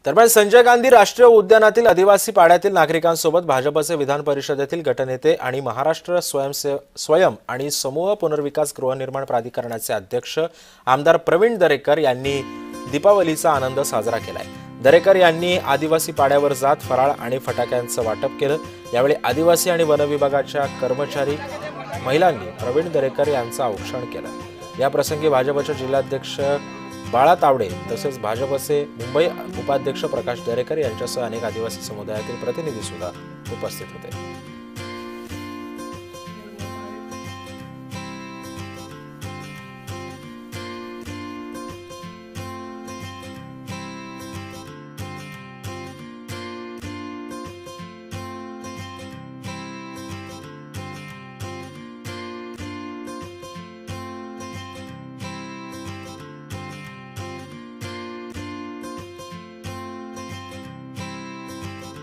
दरम्यान संजय गांधी राष्ट्रीय उद्यानातील आदिवासी पाड्यातील नागरिकांसोबत भाजपचे विधान परिषदेतील गटनेते आणि महाराष्ट्र स्वयं आणि समूह पुनर्विकास गृहनिर्माण प्राधिकरणाचे अध्यक्ष आमदार प्रवीण दरेकर यांनी दीपावलीचा आनंद साजरा केलाय। दरेकर यांनी आदिवासी पाड्यावर जात फराळ आणि फटाक्यांचं वाटप केलं। यावेळी आदिवासी आणि वन विभागाच्या कर्मचारी महिलांनी प्रवीण दरेकर यांचं औक्षण केलं। या प्रसंगी भाजपचे जिल्हाध्यक्ष बाळा तावडे तसेच भाजपचे मुंबई उपाध्यक्ष प्रकाश दरेकर यांच्यासह अनेक आदिवासी समुदायातील प्रतिनिधी सुद्धा उपस्थित होते।